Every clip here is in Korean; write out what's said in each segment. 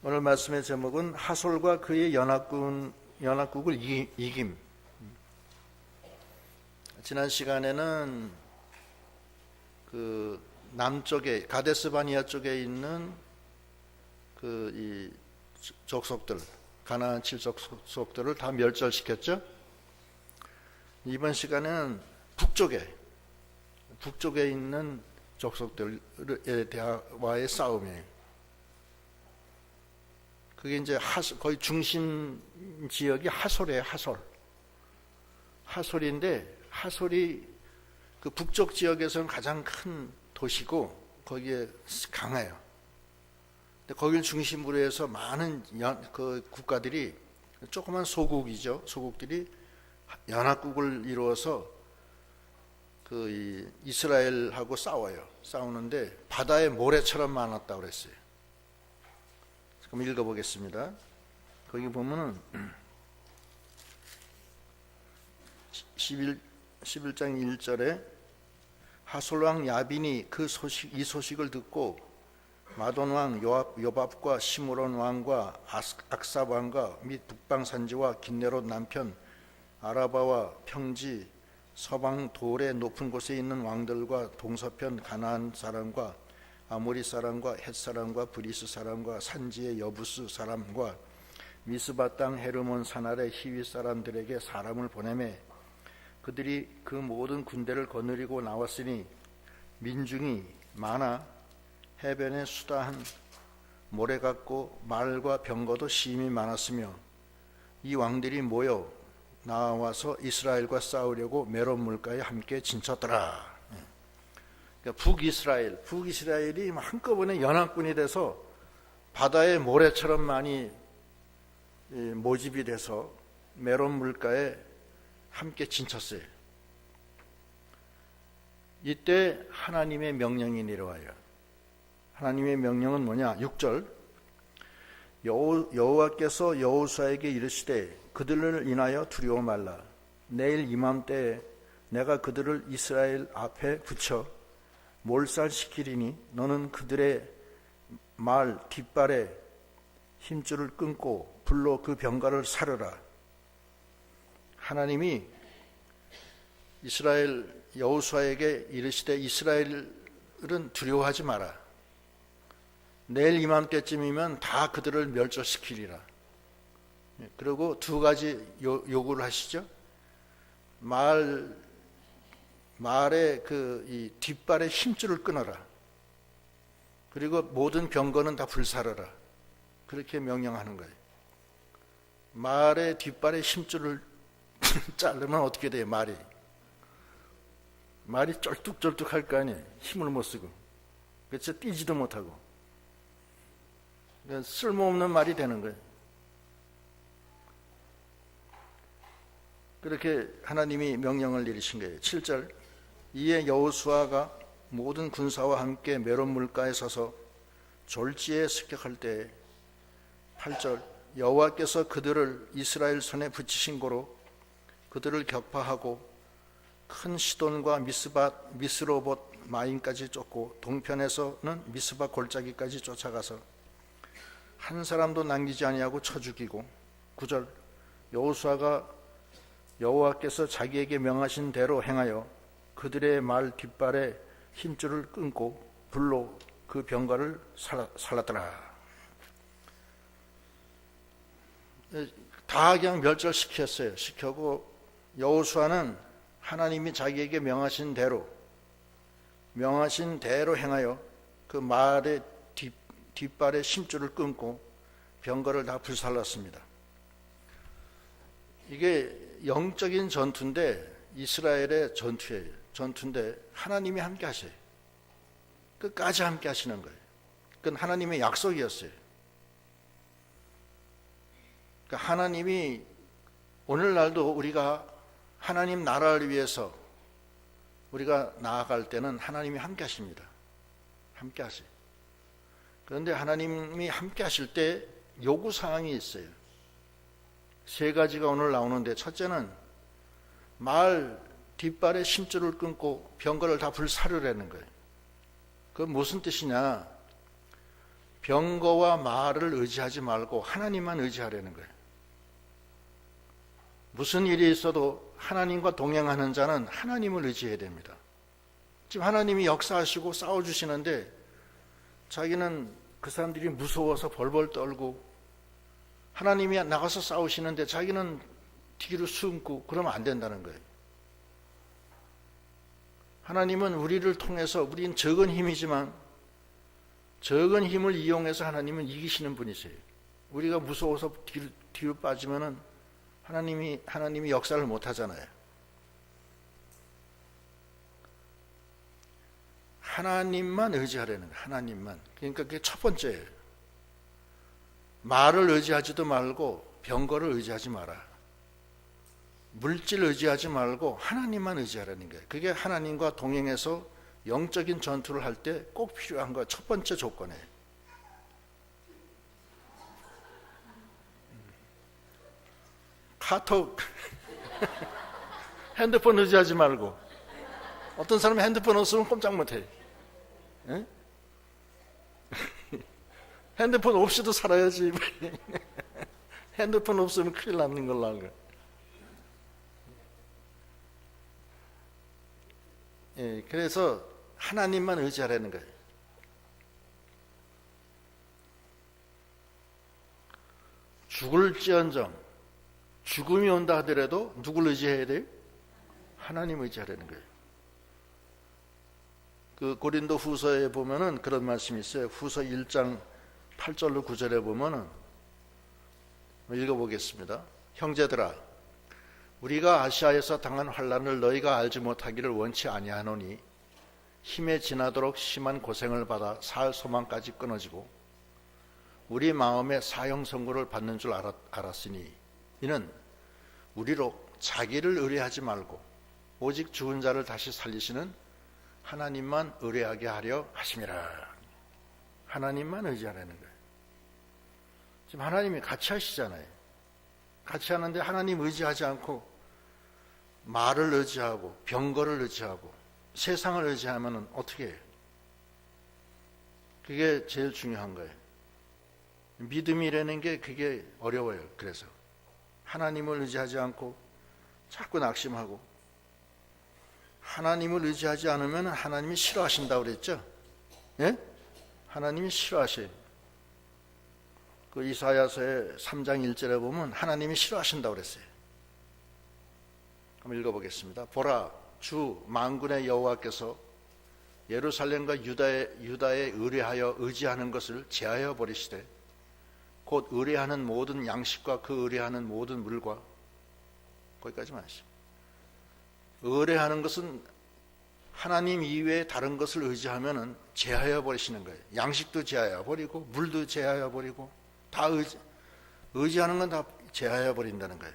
오늘 말씀의 제목은 하솔과 그의 연합국을 이김. 지난 시간에는 그 남쪽에 가데스 바니아 쪽에 있는 이 족속들, 가나안 7족속들을 다 멸절시켰죠. 이번 시간에는 북쪽에 있는 족속들에 대화의 싸움이에요. 그게 이제 거의 중심 지역이 하솔이에요. 하솔인데 하솔이 그 북쪽 지역에서는 가장 큰 도시고 거기에 강해요. 근데 거기를 중심으로 해서 많은 그 국가들이 조그만 소국이죠. 소국들이 연합국을 이루어서 그 이스라엘하고 싸우는데 바다의 모래처럼 많았다고 그랬어요. 그럼 읽어보겠습니다. 거기 보면은 11장 1절에 하솔왕 야빈이 이 소식을 듣고 마돈왕 요밥과 시므론 왕과 악삽 왕과 및 북방산지와 긴네롯 남편 아라바와 평지 서방 돌의 높은 곳에 있는 왕들과 동서편 가나안 사람과 아모리 사람과 헷 사람과 브리스 사람과 산지의 여부스 사람과 미스바 땅 헤르몬 산 아래 히위 사람들에게 사람을 보내매 그들이 그 모든 군대를 거느리고 나왔으니 민중이 많아 해변에 수다한 모래 같고 말과 병거도 심히 많았으며 이 왕들이 모여 나와서 이스라엘과 싸우려고 메론 물가에 함께 진쳤더라. 그러니까 북이스라엘이 한꺼번에 연합군이 돼서 바다의 모래처럼 많이 모집이 돼서 메론 물가에 함께 진쳤어요. 이때 하나님의 명령이 내려와요. 하나님의 명령은 뭐냐? 6절 여호와께서 여호수아에게 이르시되 그들을 인하여 두려워 말라. 내일 이맘때에 내가 그들을 이스라엘 앞에 붙여 몰살시키리니 너는 그들의 말 뒷발에 힘줄을 끊고 불로 그 병가를 사르라. 하나님이 이스라엘 여호수아에게 이르시되 이스라엘은 두려워하지 마라. 내일 이맘때쯤이면 다 그들을 멸절시키리라. 그리고 두 가지 요구를 하시죠. 말의 이 뒷발에 힘줄을 끊어라. 그리고 모든 병거는 다 불사르라. 그렇게 명령하는 거예요. 말의 뒷발에 힘줄을 자르면 어떻게 돼요? 말이 쩔뚝쩔뚝할 거 아니에요. 힘을 못 쓰고. 그래서 뛰지도 못하고. 그러니까 쓸모없는 말이 되는 거예요. 그렇게 하나님이 명령을 내리신 거예요. 7절 이에 여호수아가 모든 군사와 함께 메론 물가에 서서 졸지에 습격할 때 8절 여호와께서 그들을 이스라엘 손에 붙이신 고로 그들을 격파하고 큰 시돈과 미스로봇 마임까지 쫓고 동편에서는 미스바 골짜기까지 쫓아가서 한 사람도 남기지 아니하고 쳐 죽이고 9절 여호수아가 여호와께서 자기에게 명하신 대로 행하여 그들의 말 뒷발에 힘줄을 끊고 불로 그 병가를 살랐더라. 다 그냥 멸절시켰어요. 시켜고 여호수아는 하나님이 자기에게 명하신 대로 행하여 그 말의 뒷발에 힘줄을 끊고 병거를 다 불살랐습니다. 이게 영적인 전투인데 이스라엘의 전투인데 하나님이 함께 하셔요. 끝까지 함께 하시는 거예요. 그건 하나님의 약속이었어요. 그러니까 하나님이 오늘날도 우리가 하나님 나라를 위해서 우리가 나아갈 때는 하나님이 함께 하십니다. 함께 하세요. 그런데 하나님이 함께 하실 때 요구사항이 있어요. 세 가지가 오늘 나오는데 첫째는 말 뒷발에 심줄을 끊고 병거를 다 불사르라는 거예요. 그건 무슨 뜻이냐? 병거와 말을 의지하지 말고 하나님만 의지하려는 거예요. 무슨 일이 있어도 하나님과 동행하는 자는 하나님을 의지해야 됩니다. 지금 하나님이 역사하시고 싸워주시는데 자기는 그 사람들이 무서워서 벌벌 떨고, 하나님이 나가서 싸우시는데 자기는 뒤로 숨고, 그러면 안 된다는 거예요. 하나님은 우리를 통해서, 우리는 적은 힘이지만 적은 힘을 이용해서 하나님은 이기시는 분이세요. 우리가 무서워서 뒤로 빠지면은 하나님이 역사를 못 하잖아요. 하나님만 의지하라는 거예요. 하나님만. 그러니까 그게 첫 번째예요. 말을 의지하지도 말고 병거를 의지하지 마라. 물질 의지하지 말고 하나님만 의지하라는 거예요. 그게 하나님과 동행해서 영적인 전투를 할 때 꼭 필요한 거, 첫 번째 조건이에요. 카톡 핸드폰 의지하지 말고. 어떤 사람이 핸드폰 없으면 꼼짝 못해. 에? 핸드폰 없이도 살아야지. 핸드폰 없으면 큰일 나는 걸로 한 거야. 예, 그래서 하나님만 의지하라는 거예요. 죽을지언정, 죽음이 온다 하더라도 누굴 의지해야 돼요? 하나님 의지하라는 거예요. 그 고린도 후서에 보면은 그런 말씀이 있어요. 후서 1장 8절로 9절에 보면은, 읽어보겠습니다. 형제들아, 우리가 아시아에서 당한 환난을 너희가 알지 못하기를 원치 아니하노니 힘에 지나도록 심한 고생을 받아 살 소망까지 끊어지고 우리 마음에 사형 선고를 받는 줄 알았으니 이는 우리로 자기를 의뢰하지 말고 오직 죽은 자를 다시 살리시는 하나님만 의뢰하게 하려 하심이라. 하나님만 의지하라는 거예요. 지금 하나님이 같이 하시잖아요. 같이 하는데 하나님 의지하지 않고 말을 의지하고 병거를 의지하고 세상을 의지하면 어떻게 해요? 그게 제일 중요한 거예요. 믿음이라는 게 그게 어려워요. 그래서 하나님을 의지하지 않고 자꾸 낙심하고, 하나님을 의지하지 않으면 하나님이 싫어하신다고 그랬죠? 예? 하나님이 싫어하셔요. 그 이사야서의 3장 1절에 보면 하나님이 싫어하신다고 그랬어요. 한번 읽어보겠습니다. 보라, 주 만군의 여호와께서 예루살렘과 유다에 의뢰하여 의지하는 것을 제하여 버리시되 곧 의뢰하는 모든 양식과 그 의뢰하는 모든 물과, 거기까지만 하시죠. 의뢰하는 것은 하나님 이외에 다른 것을 의지하면 제하여 버리시는 거예요. 양식도 제하여 버리고 물도 제하여 버리고 다 의지하는 건 다 제하여 버린다는 거예요.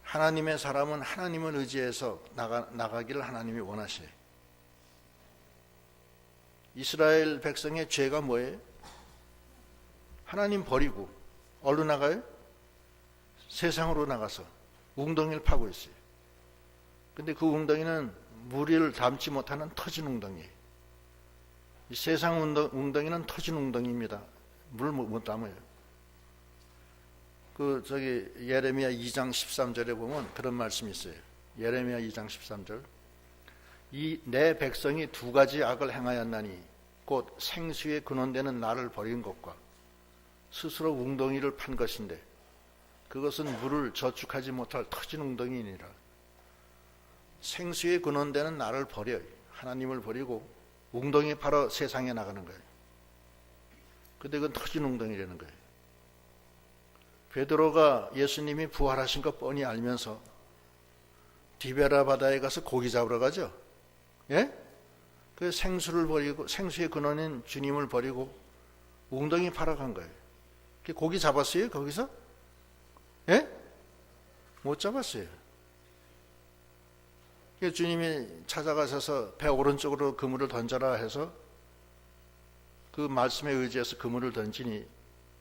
하나님의 사람은 하나님을 의지해서 나가기를 하나님이 원하셔요. 이스라엘 백성의 죄가 뭐예요? 하나님 버리고 어디로 나가요? 세상으로 나가서 웅덩이를 파고 있어요. 근데 그 웅덩이는 물을 담지 못하는 터진 웅덩이에요. 이 세상 웅덩이는 터진 웅덩이입니다. 물 못 담아요. 예레미야 2장 13절에 보면 그런 말씀이 있어요. 예레미야 2장 13절. 내 백성이 두 가지 악을 행하였나니 곧 생수에 근원되는 나를 버린 것과 스스로 웅덩이를 판 것인데 그것은 물을 저축하지 못할 터진 웅덩이니라. 생수에 근원되는 나를 버려요. 하나님을 버리고 웅덩이 팔아 세상에 나가는 거예요. 근데 그건 터진 웅덩이라는 거예요. 베드로가 예수님이 부활하신 거 뻔히 알면서 디베라 바다에 가서 고기 잡으러 가죠. 예? 그 생수를 버리고, 생수의 근원인 주님을 버리고 웅덩이 팔아 간 거예요. 고기 잡았어요? 거기서? 예? 못 잡았어요. 주님이 찾아가셔서 배 오른쪽으로 그물을 던져라 해서 그 말씀에 의지해서 그물을 던지니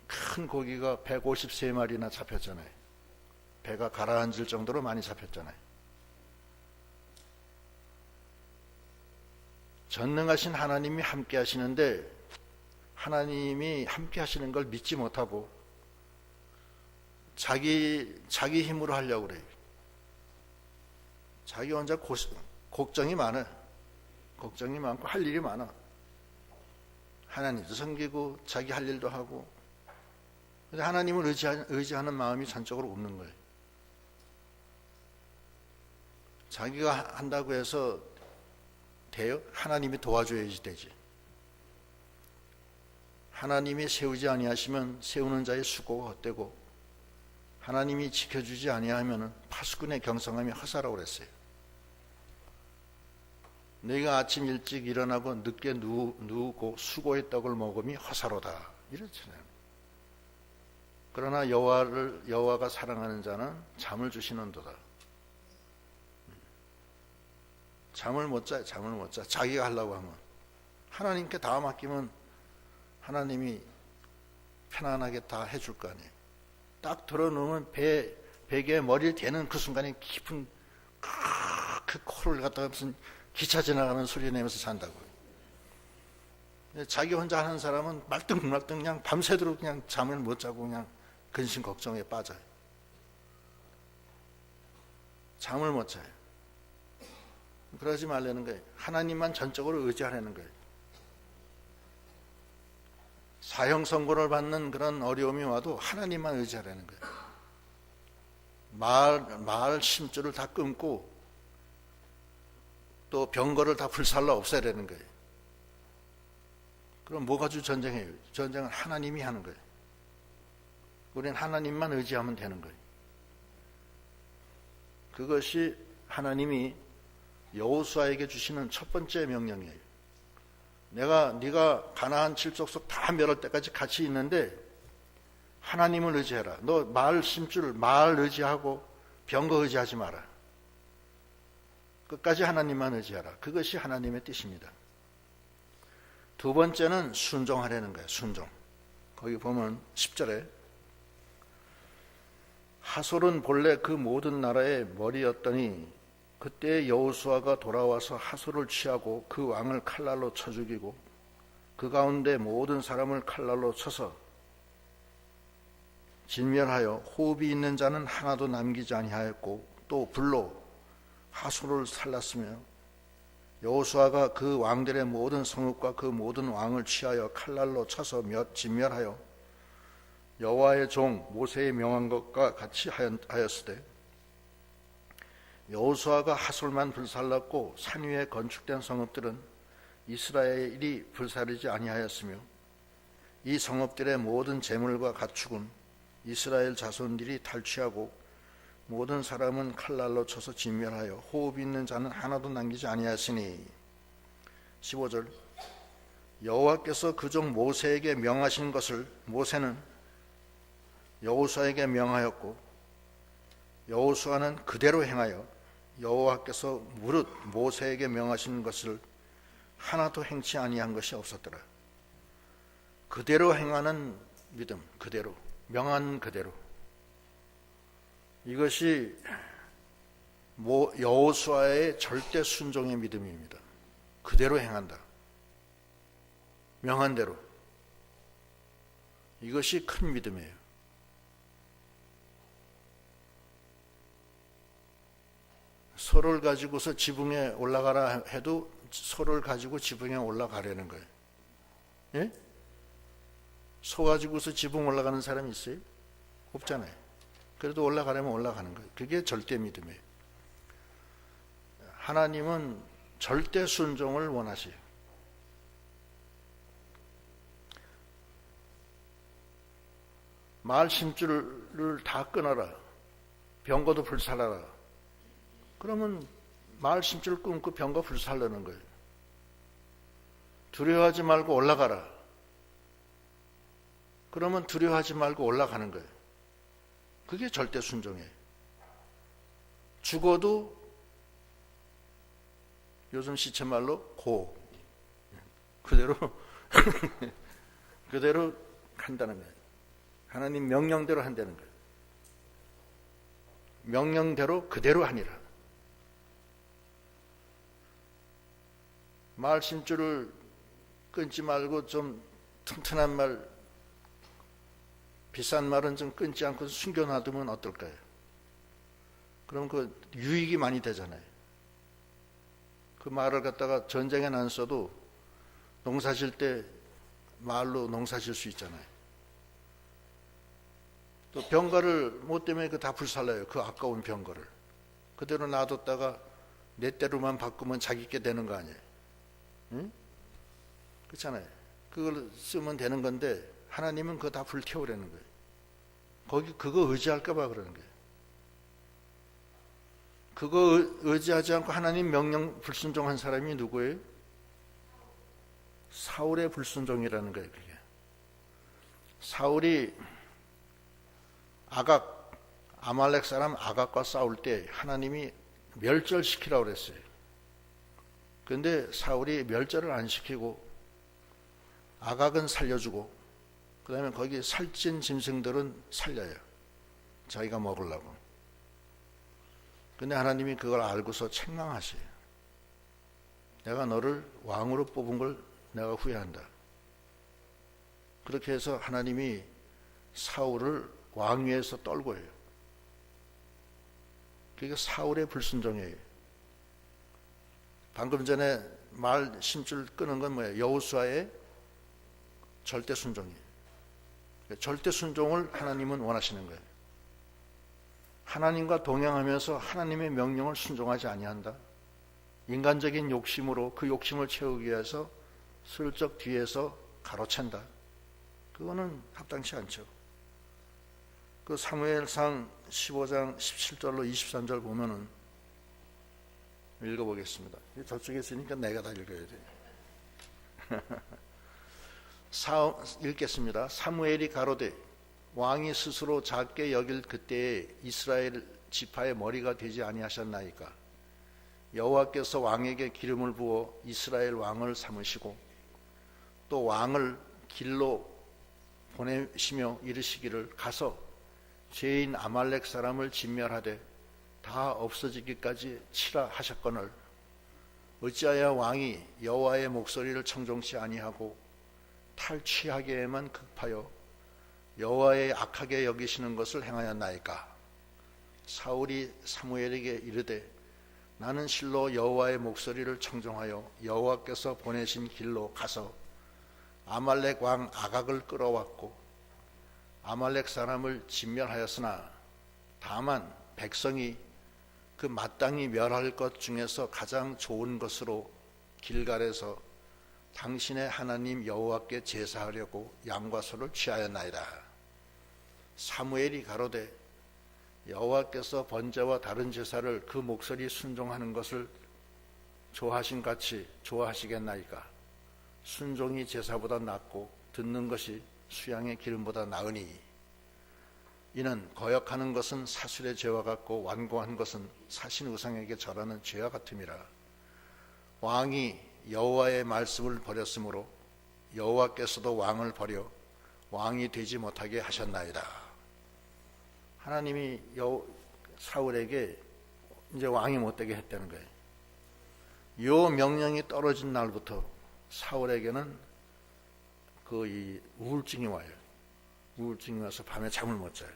큰 고기가 153마리나 잡혔잖아요. 배가 가라앉을 정도로 많이 잡혔잖아요. 전능하신 하나님이 함께 하시는데 하나님이 함께 하시는 걸 믿지 못하고 자기 힘으로 하려고 그래요. 자기 혼자 걱정이 많아. 걱정이 많고 할 일이 많아. 하나님도 섬기고 자기 할 일도 하고. 근데 하나님을 의지하는 마음이 전적으로 없는 거예요. 자기가 한다고 해서 돼요? 하나님이 도와줘야지 되지. 하나님이 세우지 아니하시면 세우는 자의 수고가 헛되고, 하나님이 지켜주지 아니하면 파수꾼의 경성함이 허사라고 그랬어요. 너희가 아침 일찍 일어나고 늦게 누우고 수고의 떡을 먹음이 허사로다, 이렇잖아요. 그러나 여호와가 사랑하는 자는 잠을 주시는도다. 잠을 못 자요. 잠을 못 자. 자기가 하려고 하면. 하나님께 다 맡기면 하나님이 편안하게 다 해줄 거 아니에요. 딱 들어놓으면 베개에 머리를 대는 그 순간에 깊은 그 코를 갖다가 무슨 기차 지나가는 소리 내면서 잔다고요. 자기 혼자 하는 사람은 말등말등 그냥 밤새도록 그냥 잠을 못 자고 그냥 근심 걱정에 빠져요. 잠을 못 자요. 그러지 말라는 거예요. 하나님만 전적으로 의지하라는 거예요. 사형 선고를 받는 그런 어려움이 와도 하나님만 의지하라는 거예요. 마을 심줄을 다 끊고 또 병거를 다 불살라 없애라는 거예요. 그럼 뭐 가지고 전쟁해요? 전쟁은 하나님이 하는 거예요. 우리는 하나님만 의지하면 되는 거예요. 그것이 하나님이 여호수아에게 주시는 첫 번째 명령이에요. 네가 가나안 칠족속 다 멸할 때까지 같이 있는데 하나님을 의지해라. 너 마을 심줄, 마을 의지하고 병거 의지하지 마라. 끝까지 하나님만 의지하라. 그것이 하나님의 뜻입니다. 두 번째는 순종하라는 거예요. 순종. 거기 보면 10절에 하솔은 본래 그 모든 나라의 머리였더니 그때 여호수아가 돌아와서 하솔을 취하고 그 왕을 칼날로 쳐 죽이고 그 가운데 모든 사람을 칼날로 쳐서 진멸하여 호흡이 있는 자는 하나도 남기지 아니하였고 또 불로 하솔을 살랐으며 여호수아가 그 왕들의 모든 성읍과 그 모든 왕을 취하여 칼날로 쳐서 진멸하여 여호와의 종 모세의 명한 것과 같이 하였으되 여호수아가 하솔만 불살랐고 산 위에 건축된 성읍들은 이스라엘이 불사르지 아니하였으며 이 성읍들의 모든 재물과 가축은 이스라엘 자손들이 탈취하고 모든 사람은 칼날로 쳐서 진멸하여 호흡 있는 자는 하나도 남기지 아니하였으니 15절 여호와께서 그 종 모세에게 명하신 것을 모세는 여호수아에게 명하였고 여호수아는 그대로 행하여 여호와께서 무릇 모세에게 명하신 것을 하나도 행치 아니한 것이 없었더라. 그대로 행하는 믿음, 그대로 명한 그대로. 이것이 여호수아의 절대 순종의 믿음입니다. 그대로 행한다. 명한 대로. 이것이 큰 믿음이에요. 소를 가지고서 지붕에 올라가라 해도 소를 가지고 지붕에 올라가려는 거예요. 예? 소 가지고서 지붕 올라가는 사람이 있어요? 없잖아요. 그래도 올라가려면 올라가는 거예요. 그게 절대 믿음이에요. 하나님은 절대 순종을 원하세요. 마을 심줄을 다 끊어라. 병거도 불살라라. 그러면 마을 심줄을 끊고 병거 불살라는 거예요. 두려워하지 말고 올라가라. 그러면 두려워하지 말고 올라가는 거예요. 그게 절대 순종이에요. 죽어도 요즘 시체말로 고 그대로 그대로 한다는 거예요. 하나님 명령대로 한다는 거예요. 명령대로 그대로 하니라. 마을 심줄을 끊지 말고 좀 튼튼한 말, 비싼 말은 좀 끊지 않고 숨겨놔두면 어떨까요? 그럼 그 유익이 많이 되잖아요. 그 말을 갖다가 전쟁에 안 써도 농사 질 때 말로 농사 질 수 있잖아요. 또 병가를 뭐 때문에 그 다 불살라요. 그 아까운 병가를. 그대로 놔뒀다가 내 대로만 바꾸면 자기께 되는 거 아니에요. 응? 그렇잖아요. 그걸 쓰면 되는 건데 하나님은 그거 다 불태우라는 거예요. 그거 의지할까 봐 그러는 거예요. 그거 의지하지 않고 하나님 명령 불순종한 사람이 누구예요? 사울의 불순종이라는 거예요. 그게. 사울이 아말렉 사람 아각과 싸울 때 하나님이 멸절시키라고 그랬어요. 그런데 사울이 멸절을 안 시키고 아각은 살려주고 그 다음에 거기 살찐 짐승들은 살려요. 자기가 먹으려고. 근데 하나님이 그걸 알고서 책망하세요. 내가 너를 왕으로 뽑은 걸 내가 후회한다. 그렇게 해서 하나님이 사울을 왕위에서 떨고요. 그게 사울의 불순종이에요. 방금 전에 말 심줄 끄는 건 뭐예요? 여호수아의 절대 순종이에요. 절대 순종을 하나님은 원하시는 거예요. 하나님과 동행하면서 하나님의 명령을 순종하지 아니한다. 인간적인 욕심으로 그 욕심을 채우기 위해서 슬쩍 뒤에서 가로챈다. 그거는 합당치 않죠. 그 사무엘상 15장 17절로 23절 보면은 읽어보겠습니다. 저쪽에 있으니까 내가 다 읽어야 돼. 읽겠습니다. 사무엘이 가로되 왕이 스스로 작게 여길 그때에 이스라엘 지파의 머리가 되지 아니하셨나이까. 여호와께서 왕에게 기름을 부어 이스라엘 왕을 삼으시고 또 왕을 길로 보내시며 이르시기를 가서 죄인 아말렉 사람을 진멸하되 다 없어지기까지 치라 하셨거늘 어찌하여 왕이 여호와의 목소리를 청종치 아니하고 탈취하기에만 급하여 여호와의 악하게 여기시는 것을 행하였나이까. 사울이 사무엘에게 이르되 나는 실로 여호와의 목소리를 청종하여 여호와께서 보내신 길로 가서 아말렉 왕 아각을 끌어왔고 아말렉 사람을 진멸하였으나 다만 백성이 그 마땅히 멸할 것 중에서 가장 좋은 것으로 길갈에서 당신의 하나님 여호와께 제사하려고 양과 소를 취하였나이다. 사무엘이 가로되 여호와께서 번제와 다른 제사를 그 목소리 순종하는 것을 좋아하신 같이 좋아하시겠나이까. 순종이 제사보다 낫고 듣는 것이 수양의 기름보다 나으니 이는 거역하는 것은 사술의 죄와 같고 완고한 것은 사신 우상에게 절하는 죄와 같음이라. 왕이 여호와의 말씀을 버렸으므로 여호와께서도 왕을 버려 왕이 되지 못하게 하셨나이다. 하나님이 사울에게 이제 왕이 못되게 했다는 거예요. 요 명령이 떨어진 날부터 사울에게는 이 우울증이 와요. 우울증이 와서 밤에 잠을 못 자요.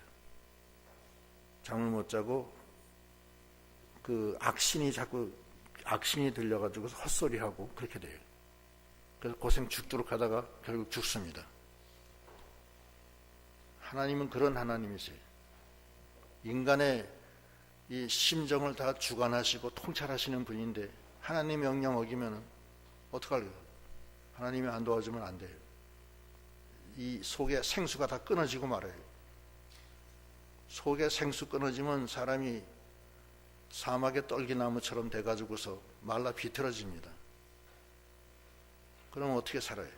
잠을 못 자고 그 악신이 들려가지고 헛소리하고 그렇게 돼요. 그래서 고생 죽도록 하다가 결국 죽습니다. 하나님은 그런 하나님이세요. 인간의 이 심정을 다 주관하시고 통찰하시는 분인데 하나님 명령 어기면 어떡할래요? 하나님이 안 도와주면 안 돼요. 이 속에 생수가 다 끊어지고 말아요. 속에 생수 끊어지면 사람이 사막의 떨기나무처럼 돼가지고서 말라 비틀어집니다. 그럼 어떻게 살아요?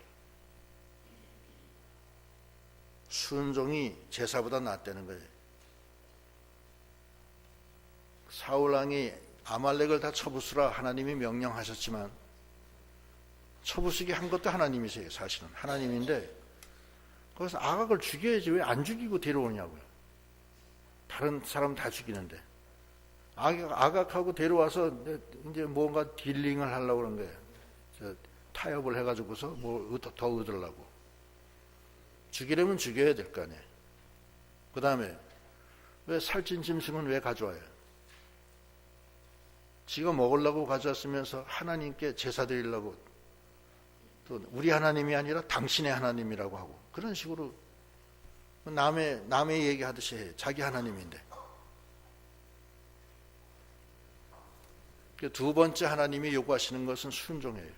순종이 제사보다 낫다는 거예요. 사울왕이 아말렉을 다 쳐부수라 하나님이 명령하셨지만 쳐부수게 한 것도 하나님이세요. 사실은 하나님인데 거기서 아각을 죽여야지 왜 안 죽이고 데려오냐고요. 다른 사람 다 죽이는데 아각하고 데려와서 이제 뭔가 딜링을 하려고 그런 거예요. 타협을 해가지고서 뭐 더 얻으려고. 죽이려면 죽여야 될 거 아니에요. 그 다음에 왜 살찐 짐승은 왜 가져와요? 지가 먹으려고 가져왔으면서 하나님께 제사 드리려고, 또 우리 하나님이 아니라 당신의 하나님이라고 하고, 그런 식으로 남의 얘기하듯이 해. 자기 하나님인데. 두 번째 하나님이 요구하시는 것은 순종이에요.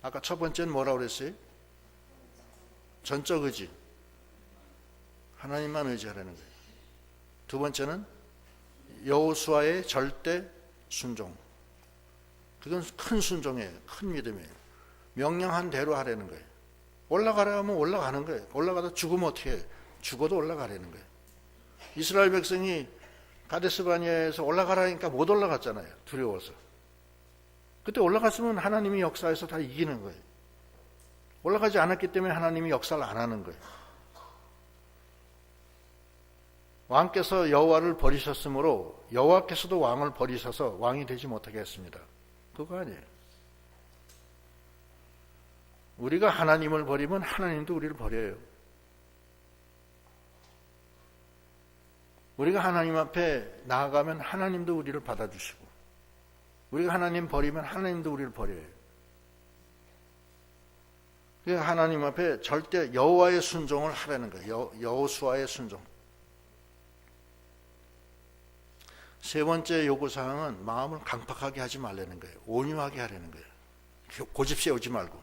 아까 첫 번째는 뭐라고 그랬어요? 전적 의지. 하나님만 의지하라는 거예요. 두 번째는 여호수아의 절대 순종. 그건 큰 순종이에요. 큰 믿음이에요. 명령한 대로 하라는 거예요. 올라가라 하면 올라가는 거예요. 올라가다 죽으면 어떻게 해요? 죽어도 올라가라는 거예요. 이스라엘 백성이 가데스바니아에서 올라가라니까 못 올라갔잖아요. 두려워서. 그때 올라갔으면 하나님이 역사에서 다 이기는 거예요. 올라가지 않았기 때문에 하나님이 역사를 안 하는 거예요. 왕께서 여호와를 버리셨으므로 여호와께서도 왕을 버리셔서 왕이 되지 못하게 했습니다. 그거 아니에요. 우리가 하나님을 버리면 하나님도 우리를 버려요. 우리가 하나님 앞에 나아가면 하나님도 우리를 받아주시고, 우리가 하나님 버리면 하나님도 우리를 버려요. 그러니까 하나님 앞에 절대 여호와의 순종을 하라는 거예요. 여호수아의 순종. 세 번째 요구사항은 마음을 강팍하게 하지 말라는 거예요. 온유하게 하라는 거예요. 고집 세우지 말고.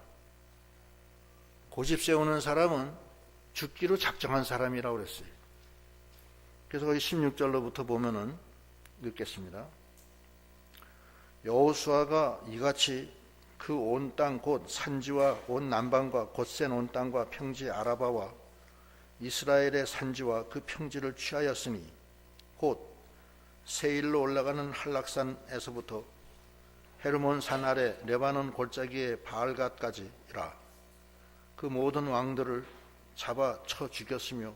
고집 세우는 사람은 죽기로 작정한 사람이라고 그랬어요. 그래서 거기 16절로부터 보면은 읽겠습니다. 여호수아가 이같이 그 온 땅 곧 산지와 온 남방과 곧센 온 땅과 평지 아라바와 이스라엘의 산지와 그 평지를 취하였으니 곧 세일로 올라가는 한락산에서부터 헤르몬 산 아래 레바논 골짜기의 바알갓까지라. 그 모든 왕들을 잡아 쳐 죽였으며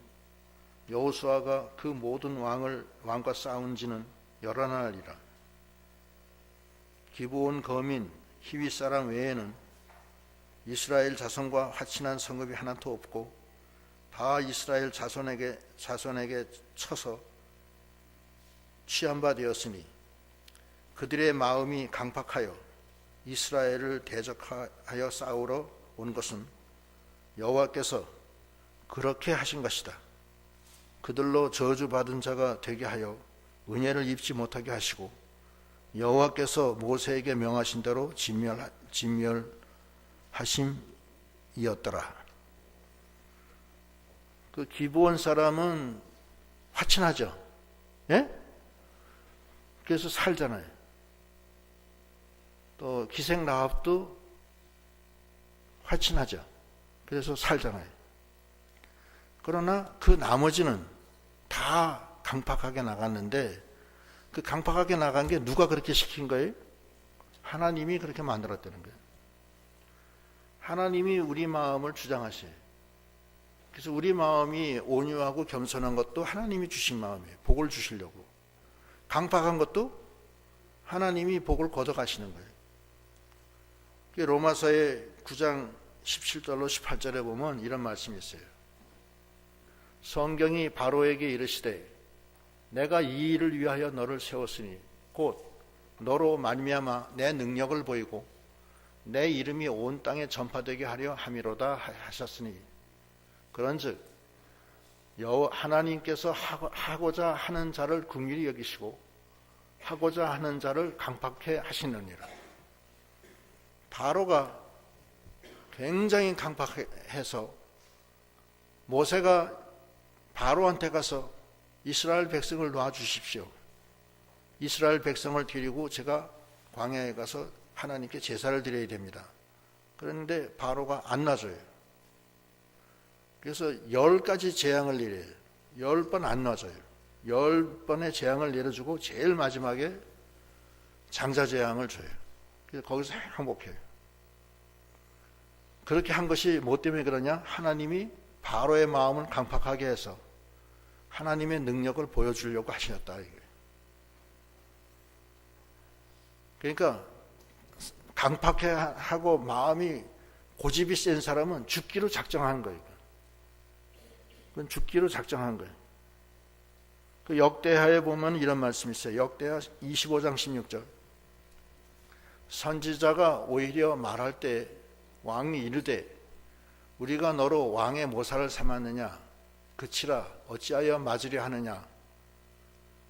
여호수아가 그 모든 왕과 싸운 지는 11날이라. 기브온 거민 히위 사람 외에는 이스라엘 자손과 화친한 성읍이 하나도 없고 다 이스라엘 자손에게 쳐서 취한 바 되었으니 그들의 마음이 강팍하여 이스라엘을 대적하여 싸우러 온 것은 여호와께서 그렇게 하신 것이다. 그들로 저주받은 자가 되게 하여 은혜를 입지 못하게 하시고 여호와께서 모세에게 명하신 대로 진멸하심이었더라. 그 기브온 사람은 화친하죠. 예? 그래서 살잖아요. 또 기생 라합도 화친하죠. 그래서 살잖아요. 그러나 그 나머지는 다 강팍하게 나갔는데, 그 강팍하게 나간 게 누가 그렇게 시킨 거예요? 하나님이 그렇게 만들었다는 거예요. 하나님이 우리 마음을 주장하셔요. 그래서 우리 마음이 온유하고 겸손한 것도 하나님이 주신 마음이에요. 복을 주시려고. 강팍한 것도 하나님이 복을 걷어가시는 거예요. 로마서의 9장 17절로 18절에 보면 이런 말씀이 있어요. 성경이 바로에게 이르시되 내가 이 일을 위하여 너를 세웠으니 곧 너로 말미암아 내 능력을 보이고 내 이름이 온 땅에 전파되게 하려 함이로다 하셨으니 그런즉 하나님께서 하고자 하는 자를 긍휼히 여기시고 하고자 하는 자를 강팍해 하시느니라. 바로가 굉장히 강팍해서 모세가 바로한테 가서 이스라엘 백성을 놔주십시오. 이스라엘 백성을 데리고 제가 광야에 가서 하나님께 제사를 드려야 됩니다. 그런데 바로가 안 놔줘요. 그래서 10가지 재앙을 내려요. 10번 안 놔줘요. 10번의 재앙을 내려주고 제일 마지막에 장자 재앙을 줘요. 그래서 거기서 항복해요. 그렇게 한 것이 뭐 때문에 그러냐? 하나님이 바로의 마음을 강팍하게 해서 하나님의 능력을 보여주려고 하셨다. 그러니까 강팍해 하고 마음이 고집이 센 사람은 죽기로 작정하는 거예요. 그건 죽기로 작정한 거예요. 그 역대하에 보면 이런 말씀이 있어요. 역대하 25장 16절. 선지자가 오히려 말할 때 왕이 이르되 우리가 너로 왕의 모사를 삼았느냐 그치라 어찌하여 맞으려 하느냐.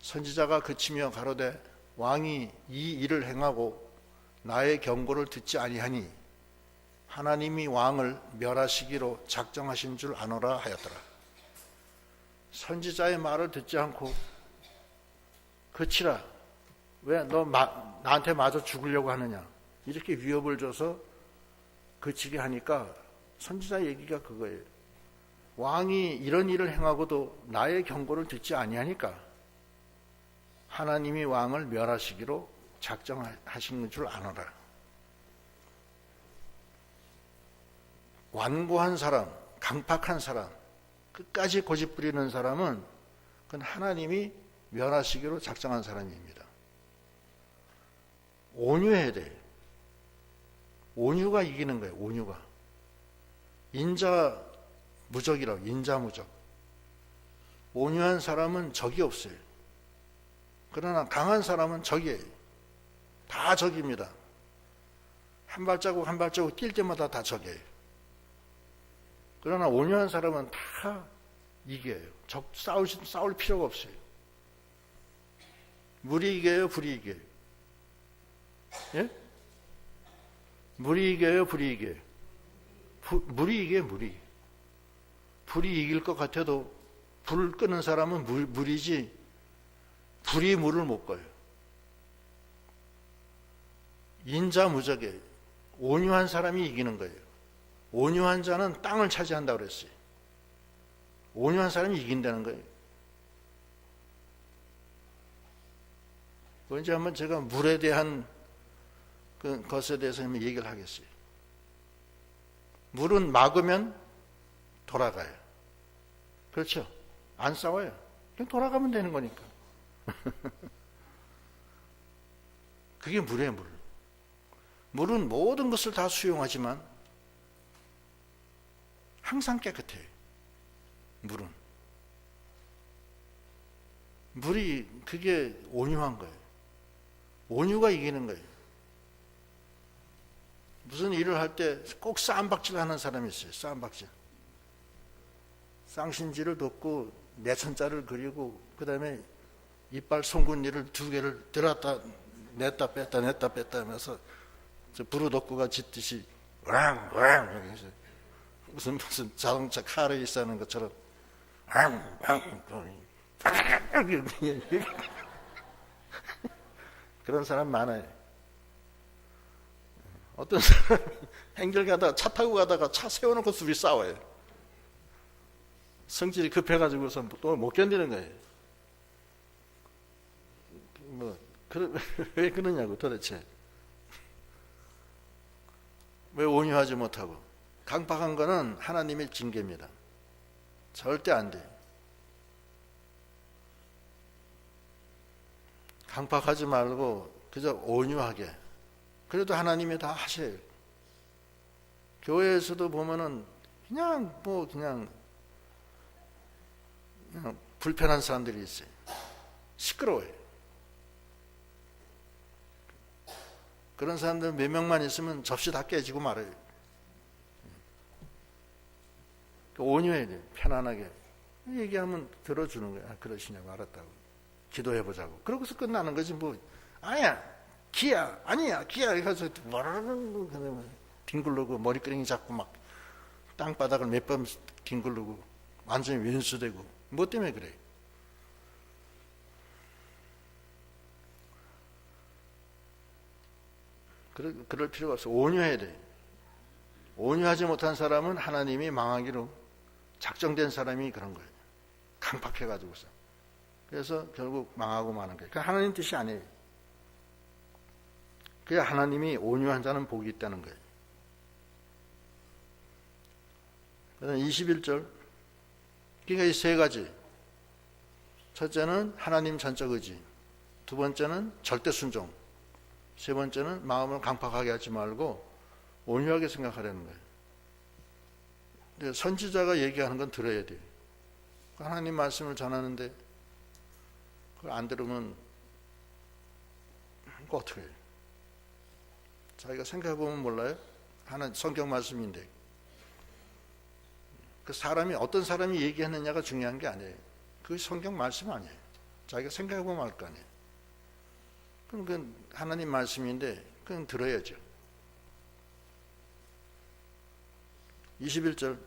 선지자가 그치며 가로되 왕이 이 일을 행하고 나의 경고를 듣지 아니하니 하나님이 왕을 멸하시기로 작정하신 줄 아노라 하였더라. 선지자의 말을 듣지 않고 그치라 왜 너 나한테 맞아 죽으려고 하느냐 이렇게 위협을 줘서 그치게 하니까 선지자 얘기가 그거예요. 왕이 이런 일을 행하고도 나의 경고를 듣지 아니하니까 하나님이 왕을 멸하시기로 작정하신 줄 아노라. 완고한 사람, 강팍한 사람, 끝까지 고집 부리는 사람은 그건 하나님이 멸하시기로 작정한 사람입니다. 온유해야 돼. 온유가 이기는 거예요. 온유가. 인자무적이라고. 인자무적. 온유한 사람은 적이 없어요. 그러나 강한 사람은 적이에요. 다 적입니다. 한 발자국 한 발자국 뛸 때마다 다 적이에요. 그러나 온유한 사람은 다 이겨요. 싸울 필요가 없어요. 물이 이겨요, 불이 이겨요? 예? 물이 이겨요, 불이 이겨요? 물이 이겨요, 물이. 불이 이길 것 같아도 불을 끄는 사람은 물이지 불이 물을 못 꺼요. 인자무적이에요. 온유한 사람이 이기는 거예요. 온유한 자는 땅을 차지한다고 그랬어요. 온유한 사람이 이긴다는 거예요. 언제 한번 제가 물에 대한 것에 대해서 한번 얘기를 하겠어요. 물은 막으면 돌아가요. 그렇죠? 안 싸워요. 그냥 돌아가면 되는 거니까. 그게 물이에요, 물. 물은 모든 것을 다 수용하지만 항상 깨끗해요. 물은. 물이 그게 온유한 거예요. 온유가 이기는 거예요. 무슨 일을 할 때 꼭 쌈박질 하는 사람이 있어요. 쌈박질. 쌍신지를 덮고 내천자를 그리고 그 다음에 이빨 송곳니를 2개를 들었다 냈다 뺐다 냈다 뺐다 하면서 부르덕구가 짖듯이 왕왕 무슨 자동차 카레이스 하는 것처럼 그런 사람 많아요. 어떤 사람이 행길 가다가 차 타고 가다가 차 세워놓고 둘이 싸워요. 성질이 급해가지고서 또 못 견디는 거예요. 왜 그러냐고 도대체. 왜 온유하지 못하고. 강팍한 거는 하나님의 징계입니다. 절대 안 돼요. 강팍하지 말고 그저 온유하게. 그래도 하나님이 다 하셔요. 교회에서도 보면은 그냥 불편한 사람들이 있어요. 시끄러워요. 그런 사람들 몇 명만 있으면 접시 다 깨지고 말아요. 온유해야 돼요. 편안하게. 얘기하면 들어주는 거야. 아, 그러시냐고. 알았다고. 기도해보자고. 그러고서 끝나는 거지 뭐. 아니야. 기야. 아니야. 기야. 이래서 뭐라는 뒹굴르고 머리끄댕이 잡고 막 땅바닥을 몇 번 뒹굴르고 완전히 왼수되고. 뭐 때문에 그래? 그럴 필요가 없어. 온유해야 돼. 온유하지 못한 사람은 하나님이 망하기로 작정된 사람이 그런 거예요. 강팍해가지고서. 그래서 결국 망하고 마는 거예요. 그러니까 하나님 뜻이 아니에요. 그게 하나님이 온유한 자는 복이 있다는 거예요. 그다음 21절. 그러니까 이 세 가지. 첫째는 하나님 전적 의지. 두 번째는 절대 순종. 세 번째는 마음을 강팍하게 하지 말고 온유하게 생각하라는 거예요. 근데 선지자가 얘기하는 건 들어야 돼요. 하나님 말씀을 전하는데 그걸 안 들으면 그거 어떻게 해요? 자기가 생각해보면 몰라요? 하나 성경 말씀인데 그 사람이 어떤 사람이 얘기하느냐가 중요한 게 아니에요. 그 성경 말씀 아니에요. 자기가 생각해보면 알 거 아니에요. 그럼 그 하나님 말씀인데 그건 들어야죠. 21절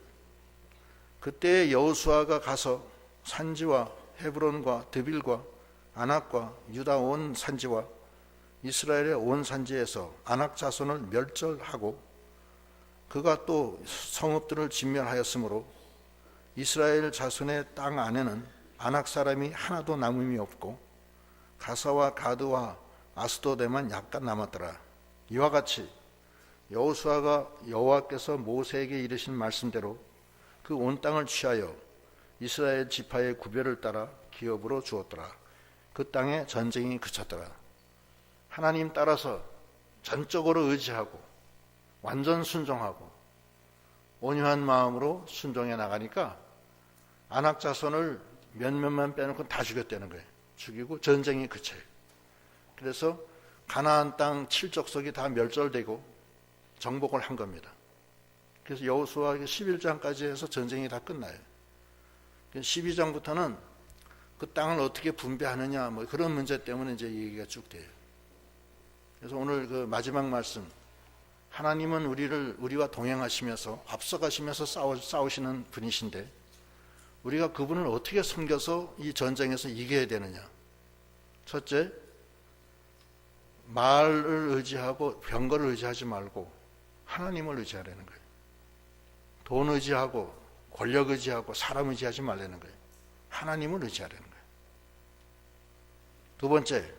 그때 여호수아가 가서 산지와 헤브론과 드빌과 아낙과 유다 온 산지와 이스라엘의 온 산지에서 아낙 자손을 멸절하고 그가 또 성읍들을 진멸하였으므로 이스라엘 자손의 땅 안에는 아낙 사람이 하나도 남음이 없고 가사와 가드와 아스도데만 약간 남았더라. 이와 같이 여호수아가 여호와께서 모세에게 이르신 말씀대로 그 온 땅을 취하여 이스라엘 지파의 구별을 따라 기업으로 주었더라. 그 땅에 전쟁이 그쳤더라. 하나님 따라서 전적으로 의지하고 완전 순종하고 온유한 마음으로 순종해 나가니까 아낙 자손을 몇몇만 빼놓고 다 죽였다는 거예요. 죽이고 전쟁이 그쳐요. 그래서 가나안 땅 7족속이 다 멸절되고 정복을 한 겁니다. 그래서 여호수아 11장까지 해서 전쟁이 다 끝나요. 12장부터는 그 땅을 어떻게 분배하느냐 뭐 그런 문제 때문에 이제 얘기가 쭉 돼요. 그래서 오늘 그 마지막 말씀, 하나님은 우리와 동행하시면서 앞서가시면서 싸우시는 분이신데 우리가 그분을 어떻게 섬겨서 이 전쟁에서 이겨야 되느냐. 첫째, 말을 의지하고 병거를 의지하지 말고 하나님을 의지하라는 거예요. 돈 의지하고 권력 의지하고 사람 의지하지 말라는 거예요. 하나님을 의지하라는 거예요. 두 번째,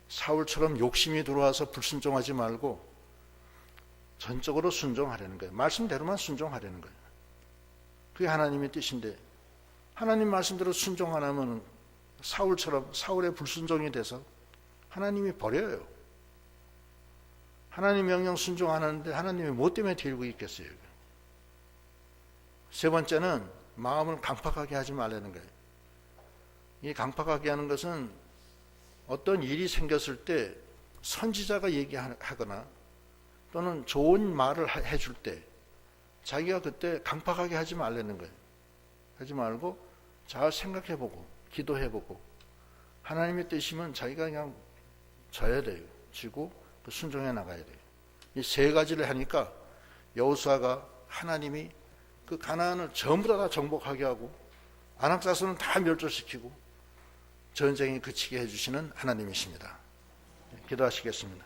사울처럼 욕심이 들어와서 불순종하지 말고 전적으로 순종하라는 거예요. 말씀대로만 순종하라는 거예요. 그게 하나님의 뜻인데 하나님 말씀대로 순종 안 하면 사울처럼 사울의 불순종이 돼서 하나님이 버려요. 하나님 명령 순종 안 하는데 하나님이 뭐 때문에 데리고 있겠어요? 세 번째는 마음을 강팍하게 하지 말라는 거예요. 이 강팍하게 하는 것은 어떤 일이 생겼을 때 선지자가 얘기하거나 또는 좋은 말을 해줄 때 자기가 그때 강팍하게 하지 말라는 거예요. 하지 말고 잘 생각해보고 기도해보고 하나님의 뜻이면 자기가 그냥 져야 돼요. 지고 순종해 나가야 돼요. 이 세 가지를 하니까 여호수아가 하나님이 그 가나안을 전부 다 정복하게 하고 아낙 자손은 다 멸절시키고 전쟁이 그치게 해주시는 하나님이십니다. 기도하시겠습니다.